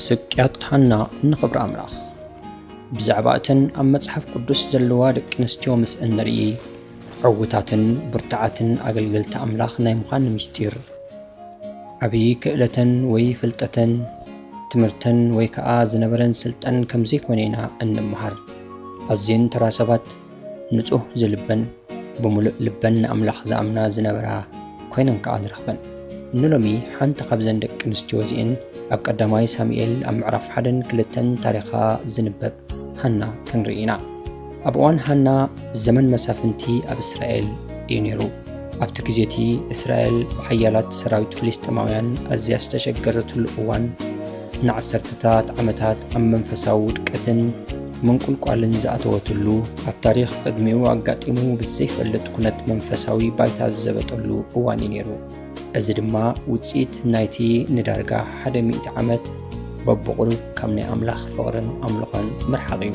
ስቅያት ሓና ንኽብሪ ኣምላኽ ብዛዕባ እተን ኣብ መጽሓፍ ቅዱስ ዘለዋ ደቂ ኣንስትዮ ምስ እንርኢ ዕውታትን ብርቱዓትን ኣገልገልቲ ኣምላኽ ናይ ምዃን ምስጢር ዓብዪ ክእለተን ወይ ፍልጠተን ትምህርተን ወይ ከዓ ዝነበረን ስልጣን ከም ዘይኮነ ኢና እንመሃር። ኣዝየን ተራ ሰባት ንጹህ ዝልበን ብምሉእ ልበን ንኣምላኽ ዝኣምና ዝነበራ ኮይነን ከዓ ንረኽበን። ንሎሚ ሓንቲ ካብዘን ደቂ ኣንስትዮ እዚአን ኣብ ቀዳማይ ሳሙኤል ኣብ ምዕራፍ 1-2 ታሪኻ ዝንበብ ሓና ክንርኢ ኢና። ኣብ እዋን ሓና ዘመን መሳፍንቲ ኣብ እስራኤል እዩ ነይሩ። ኣብቲ ግዜቲ እስራኤል ብሓያላት ሰራዊት ፍልስጥኤማውያን ኣዝያ ዝተሸገረትሉ እዋን ንዓሰርተታት ዓመታት ኣብ መንፈሳዊ ውድቀትን ምንቁልቋልን ዝኣተወትሉ ኣብ ታሪኽ ቅድሚኡ ኣጋጢሙ ብዘይፈልጥ ኩነት መንፈሳዊ ባይታ ዝዘበጠሉ እዋን እዩ ነይሩ። እዚ ድማ ውፅኢት ናይቲ ንዳርጋ 100 ዓመት በብቑሩብ ካብ ናይ ኣምላኽ ፍቕርን ኣምልኾን ምርሓቕ እዩ።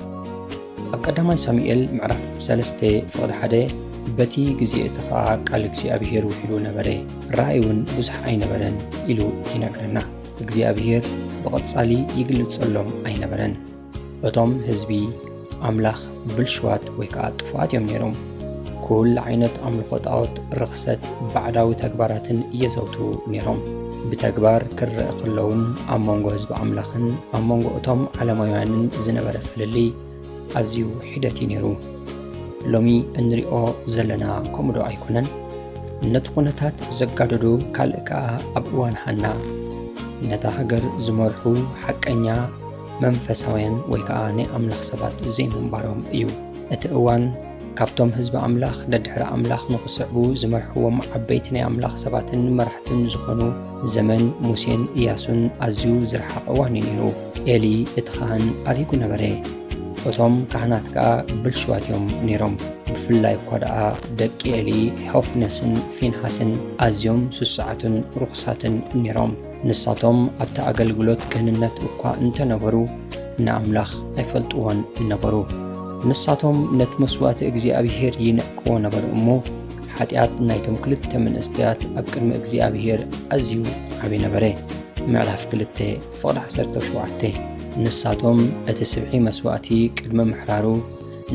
ኣብ ቀዳማይ ሳሙኤል ምዕራፍ 3:1 በቲ ግዜ እቲ ከዓ ቃል እግዚኣብሔር ውሒሉ ነበረ፣ ራእይ እውን ብዙሕ ኣይነበረን ኢሉ ይነግረና። እግዚኣብሔር ብቐጻሊ ይግልጸሎም ኣይነበረን። እቶም ህዝቢ ኣምላኽ ብልሽዋት ወይ ከዓ ጥፉኣት እዮም ነይሮም። ኩሉ ዓይነት ኣምልኾ ጣዖት፣ ርኽሰት፣ ባዕዳዊ ተግባራትን እየዘውትሩ ነይሮም። ብተግባር ክርአ ከለውን ኣብ መንጎ ህዝቢ ኣምላኽን ኣብ መንጎ እቶም ዓለማውያንን ዝነበረ ፍልሊ ኣዝዩ ሒደት እዩ ነይሩ። ሎሚ እንሪኦ ዘለና ከምኡ ዶ ኣይኮነን? ነቲ ኩነታት ዘጋደዱ ካልእ ከዓ ኣብ እዋን ሓና ነታ ሃገር ዝመርሑ ሓቀኛ መንፈሳውያን ወይ ከዓ ናይ ኣምላኽ ሰባት ዘይምንባሮም እዩ። እቲ እዋን ካብቶም ህዝቢ ኣምላኽ ደድሕሪ ኣምላኽ ንኽስዕቡ ዝመርሕዎም ዓበይቲ ናይ ኣምላኽ ሰባትን መራሕትን ዝኾኑ ዘመን ሙሴን ኢያሱን ኣዝዩ ዝረሓቕ እዋን እዩ ነይሩ። ኤሊ እቲ ካህን ኣሪጉ ነበረ። እቶም ካህናት ከዓ ብልሽዋት እዮም ነይሮም። ብፍላይ እኳ ደኣ ደቂ ኤሊ ሖፍነስን ፊንሓስን ኣዝዮም ስሱዓትን ርኩሳትን ነይሮም። ንሳቶም ኣብቲ ኣገልግሎት ክህንነት እኳ እንተነበሩ ንኣምላኽ ኣይፈልጥዎን ነበሩ። ንሳቶም ነቲ መስዋእቲ እግዚኣብሔር ይነቅዎ ነበሩ እሞ ሓጢኣት ናይቶም ክልተ መንእሰያት ኣብ ቅድሚ እግዚኣብሔር ኣዝዩ ዓብዪ ነበረ። ምዕራፍ 2:17 ንሳቶም እቲ ስብሒ መስዋእቲ ቅድሚ ምሕራሩ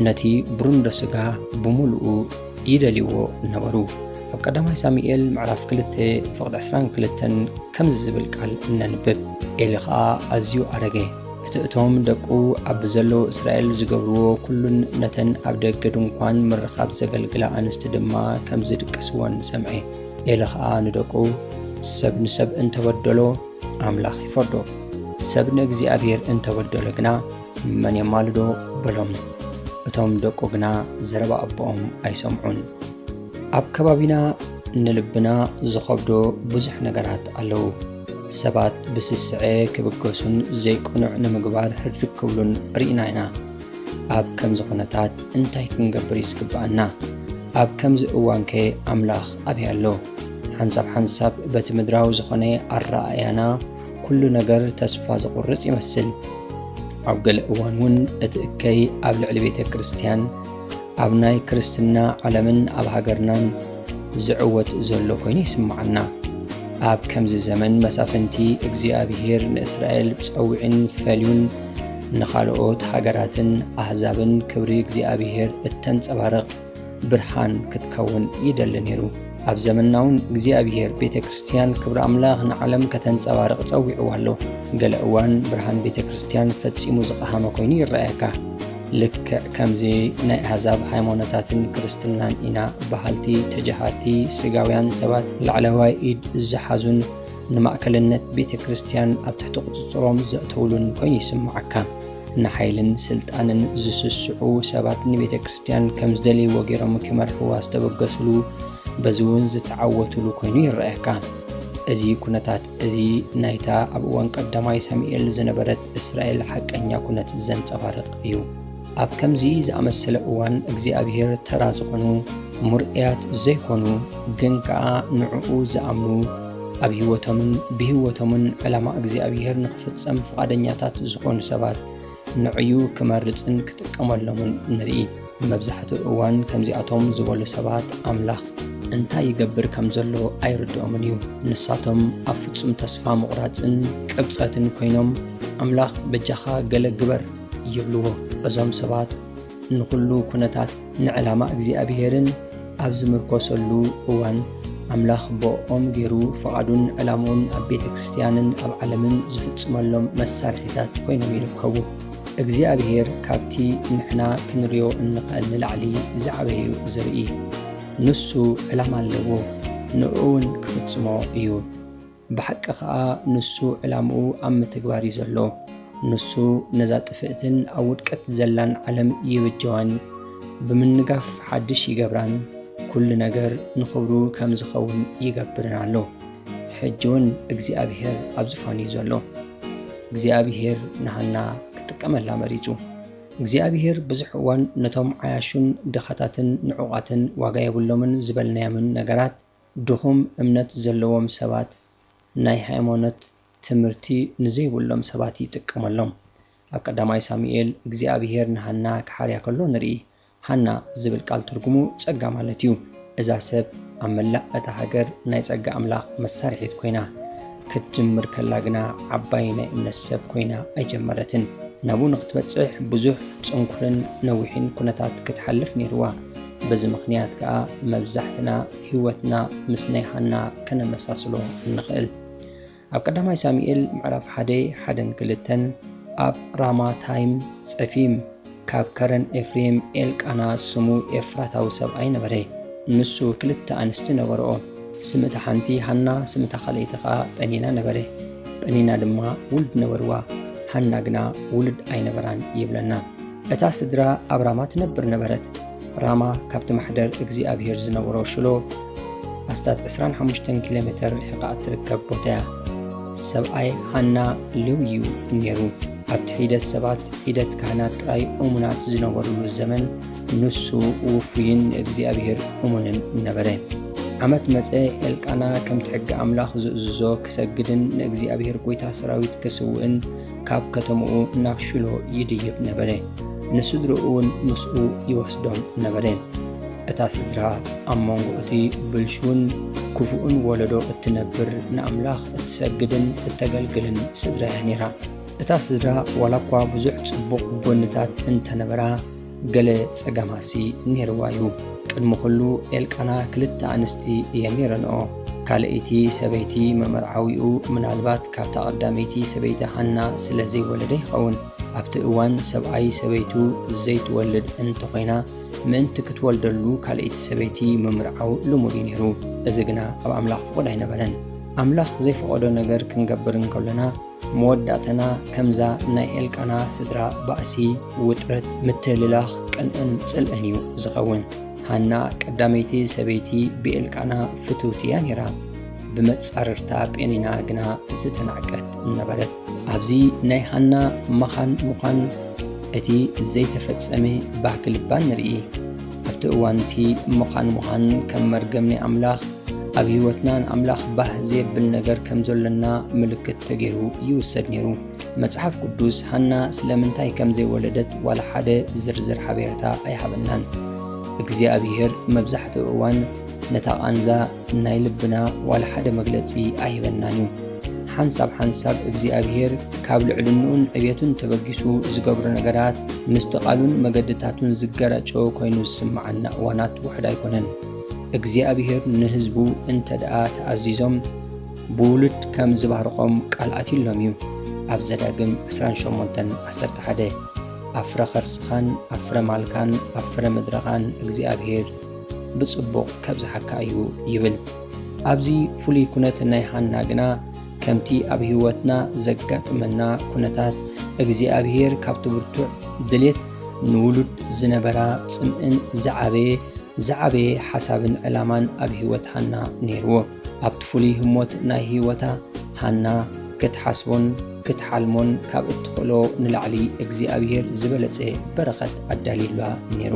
ነቲ ብሩንዶ ስጋ ብምሉኡ ይደልይዎ ነበሩ። ኣብ ቀዳማይ ሳሙኤል ምዕራፍ 2:22 ከምዚ ዝብል ቃል እነንብብ። ኤሊ ከዓ ኣዝዩ ኣረገ። እቶም ደቁ ኣብ ዘለዉ እስራኤል ዝገብርዎ ኩሉን ነተን ኣብ ደገ ድንኳን ምርኻብ ዘገልግላ ኣንስቲ ድማ ከም ዝድቅስዎን ሰምዐ። ኤሊ ከዓ ንደቁ ሰብ ንሰብ እንተበደሎ ኣምላኽ ይፈርዶ፣ ሰብ ንእግዚኣብሔር እንተበደሎ ግና መን የማልዶ በሎም። እቶም ደቁ ግና ዘረባ ኣቦኦም ኣይሰምዑን። ኣብ ከባቢና ንልብና ዝኸብዶ ብዙሕ ነገራት ኣለዉ። ሰባት ብስስዐ ክብገሱን ዘይቁኑዕ ንምግባር ሕርድክ ክብሉን ርኢና ኢና። ኣብ ከምዚ ኩነታት እንታይ ክንገብር ይዝግባአና? ኣብ ከምዚ እዋንከ ኣምላኽ ኣብይ ኣሎ። ሓንሳብ በቲ ምድራዊ ዝኾነ ኣረኣያና ኩሉ ነገር ተስፋ ዝቑርጽ ይመስል። ኣብ ገለ እዋን እውን እቲ እከይ ኣብ ልዕሊ ቤተ ክርስቲያን ኣብ ናይ ክርስትና ዓለምን ኣብ ሃገርናን ዝዕወት ዘሎ ኮይኑ ይስምዓና። ኣብ ከምዚ ዘመን መሳፍንቲ እግዚኣብሔር ንእስራኤል ፀዊዕን ፈልዩን ንኻልኦት ሃገራትን ኣሕዛብን ክብሪ እግዚኣብሔር እተንጸባርቕ ብርሃን ክትከውን ይደሊ ነይሩ። ኣብ ዘመናውን እግዚኣብሔር ቤተ ክርስቲያን ክብሪ ኣምላኽ ንዓለም ከተንጸባርቕ ፀዊዕዋ ኣሎ። ገለ እዋን ብርሃን ቤተ ክርስቲያን ፈጺሙ ዝቐሃመ ኮይኑ ይረአየካ። ልክዕ ከምዚ ናይ ኣሕዛብ ሃይማኖታትን ክርስትናን ኢና ባህልቲ ተጃሃርቲ ስጋውያን ሰባት ላዕለዋይ ኢድ ዝሓዙን ንማእከልነት ቤተ ክርስቲያን ኣብ ትሕቲ ቁፅፅሮም ዘእተውሉን ኮይኑ ይስምዓካ። ንሓይልን ስልጣንን ዝስስዑ ሰባት ንቤተ ክርስቲያን ከም ዝደልይዎ ገይሮም ክመርሕዋ ዝተበገስሉ በዚ እውን ዝተዓወትሉ ኮይኑ ይረአየካ። እዚ ኩነታት እዚ ናይታ ኣብ እዋን ቀዳማይ ሳሙኤል ዝነበረት እስራኤል ሓቀኛ ኩነት ዘንጸባርቕ እዩ። ኣብ ከምዚ ዝኣመሰለ እዋን እግዚኣብሔር ተራ ዝኾኑ ሙርኤያት ዘይኮኑ ግን ከዓ ንዕኡ ዝኣምኑ ኣብ ህይወቶምን ብህይወቶምን ዕላማ እግዚኣብሔር ንኽፍጸም ፍቓደኛታት ዝኾኑ ሰባት ንዕዩ ክመርፅን ክጥቀመሎምን ንርኢ። መብዛሕትኡ እዋን ከምዚኣቶም ዝበሉ ሰባት ኣምላኽ እንታይ ይገብር ከም ዘሎ ኣይርድኦምን እዩ። ንሳቶም ኣብ ፍጹም ተስፋ ምቑራፅን ቅብፀትን ኮይኖም ኣምላኽ በጃኻ ገለ ግበር ይብልዎ። እዞም ሰባት ንኹሉ ኩነታት ንዕላማ እግዚኣብሔርን ኣብ ዝምርኮሰሉ እዋን ኣምላኽ ቦኦም ገይሩ ፍቓዱን ዕላምኡን ኣብ ቤተ ክርስቲያንን ኣብ ዓለምን ዝፍጽመሎም መሳርሒታት ኮይኖም ይርከቡ። እግዚኣብሔር ካብቲ ንሕና ክንሪኦ እንኽእል ንላዕሊ ዝዓበዩ ዝርኢ ንሱ ዕላማ ኣለዎ፣ ንዕኡን ክፍጽሞ እዩ። ብሓቂ ኸዓ ንሱ ዕላምኡ ኣብ ምትግባር እዩ ዘሎ። ንሱ ነዛ ጥፍእትን ኣብ ውድቀት ዘላን ዓለም ይብጀዋን ብምንጋፍ ሓድሽ ይገብራን ኩሉ ነገር ንኽብሩ ከም ዝኸውን ይገብርን ኣሎ። ሕጂ እውን እግዚኣብሔር ኣብ ዝፋኑ እዩ ዘሎ። እግዚኣብሔር ንሃና ክጥቀመላ መሪጹ። እግዚኣብሔር ብዙሕ እዋን ነቶም ዓያሹን ድኻታትን ንዑቓትን ዋጋ የብሎምን ዝበልናዮምን ነገራት ድኹም እምነት ዘለዎም ሰባት ናይ ሃይማኖት ትምህርቲ ንዘይብሎም ሰባት ይጥቀመሎም። ኣብ ቀዳማይ ሳሙኤል እግዚኣብሔር ንሃና ክሓርያ ከሎ ንርኢ። ሃና ዝብል ቃል ትርጉሙ ጸጋ ማለት እዩ። እዛ ሰብ ኣብ መላእ እታ ሃገር ናይ ጸጋ ኣምላኽ መሳርሒት ኮይና ክትጅምር ከላ ግና ዓባይ ናይ እምነት ሰብ ኮይና ኣይጀመረትን። ናብኡ ንኽትበጽሕ ብዙሕ ጽንኩርን ነዊሕን ኩነታት ክትሓልፍ ነይርዋ። በዚ ምኽንያት ከዓ መብዛሕትና ህይወትና ምስ ናይ ሃና ከነመሳስሎ ንኽእል። ኣብ ቀዳማይ ሳሙኤል ምዕራፍ 1:1-2 ኣብ ራማታይም ጸፊም ካብ ከረን ኤፍሬም ኤልቃና ስሙ ኤፍራታዊ ሰብኣይ ነበረ። ንሱ ክልተ ኣንስቲ ነበርኦ። ስምታ ሓንቲ ሃና፣ ስምታ ካልአይቲ ከዓ ጰኒና ነበረ። ጰኒና ድማ ውልድ ነበርዋ፣ ሃና ግና ውልድ ኣይነበራን ይብለና። እታ ስድራ ኣብ ራማ ትነብር ነበረት። ራማ ካብቲ ማሕደር እግዚኣብሔር ዝነበሮ ሽሎ ኣስታት 25 ኪሎ ሜትር ርሒቓ እትርከብ ቦታ እያ። ሰብኣይ ሃና ሌዊዩ ነይሩ። ኣብቲ ሒደት ሰባት ሒደት ካህናት ጥራይ እሙናት ዝነበሩሉ ዘመን ንሱ ውፉይን እግዚኣብሔር እሙንን ነበረ። ዓመት መፀ ኤልቃና ከምቲ ሕጊ ኣምላኽ ዝእዝዞ ክሰግድን ንእግዚኣብሔር ጎይታ ሰራዊት ክስውእን ካብ ከተምኡ ናብ ሽሎ ይድይብ ነበረ። ንስድርኡ እውን ምስኡ ይወስዶም ነበረ። እታ ስድራ ኣብ መንጎ እቲ ብልሹን ክፉኡን ወለዶ እትነብር ንኣምላኽ እትሰግድን እተገልግልን ስድራ እያ ነይራ። እታ ስድራ ዋላ እኳ ብዙሕ ጽቡቕ ጎንታት እንተነበራ ገለ ጸጋማሲ ነይርዋ እዩ። ቅድሚ ኩሉ ኤልቃና ክልተ ኣንስቲ እየን ነይረንኦ። ካልአይቲ ሰበይቲ መመርዓዊኡ ምናልባት ካብታ ቀዳመይቲ ሰበይቲ ሃና ስለ ዘይወለደ ይኸውን። ኣብቲ እዋን ሰብኣይ ሰበይቱ ዘይትወልድ እንተኾይና ምእንቲ ክትወልደሉ ካልአይቲ ሰበይቲ ምምርዓው ልሙድ ነይሩ። እዚ ግና ኣብ ኣምላኽ ፍቑድ ኣይነበረን። ኣምላኽ ዘይፈቐዶ ነገር ክንገብር እንከለና መወዳእተና ከምዛ ናይ ኤልቃና ስድራ ባእሲ፣ ውጥረት፣ ምትልላኽ፣ ቅንዕን ጽልእን እዩ ዝኸውን። ሃና ቀዳመይቲ ሰበይቲ ብኤልቃና ፍትውቲ እያ ነይራ። ብመጻርርታ ጴኒና ግና ዝተናዕቀት ነበረት። ኣብዚ ናይ ሃና መኻን ምዃን እቲ ዘይተፈጸመ ባህኪ ልባን ንርኢ። ኣብቲ እዋንቲ መኻን ምዃን ከም መርገም ናይ ኣምላኽ ኣብ ህይወትና ንኣምላኽ ባህ ዘየብል ነገር ከም ዘለና ምልክት ተገይሩ ይውሰድ ነይሩ። መጽሓፍ ቅዱስ ሃና ስለምንታይ ከም ዘይወለደት ዋላ ሓደ ዝርዝር ሓበሬታ ኣይሃበናን። እግዚኣብሔር መብዛሕትኡ እዋን ነታ ቃንዛ ናይ ልብና ዋላ ሓደ መግለጺ ኣይህበናን እዩ። ሓንሳብ እግዚኣብሔር ካብ ልዕልንኡን ዕብየቱን ተበጊሱ ዝገብሮ ነገራት ምስቲ ቃሉን መገድታቱን ዝገራጮ ኮይኑ ዝስምዓና እዋናት ውሕድ ኣይኮነን። እግዚኣብሔር ንህዝቡ እንተ ደኣ ተኣዚዞም ብውሉድ ከም ዝባርኾም ቃል ኣትዩሎም እዩ። ኣብ ዘዳግም 28:11 ኣፍረ ኸርስኻን ኣፍረ ማልካን ኣፍረ ምድረኻን እግዚኣብሔር ብጽቡቕ ከብዝሓካ እዩ ይብል። ኣብዚ ፍሉይ ኩነት ናይ ሃና ግና ከምቲ ኣብ ህይወትና ዘጋጥመና ኩነታት እግዚኣብሔር ካብቲ ብርቱዕ ድሌት ንውሉድ ዝነበራ ጽምእን ዝዓበየ ሓሳብን ዕላማን ኣብ ህይወት ሃና ነይርዎ። ኣብቲ ፍሉይ ህሞት ናይ ህይወታ ሃና ክትሓስቦን ክትሓልሞን ካብ እትኽእሎ ንላዕሊ እግዚኣብሔር ዝበለጸ በረኸት ኣዳሊሉዋ ነይሩ።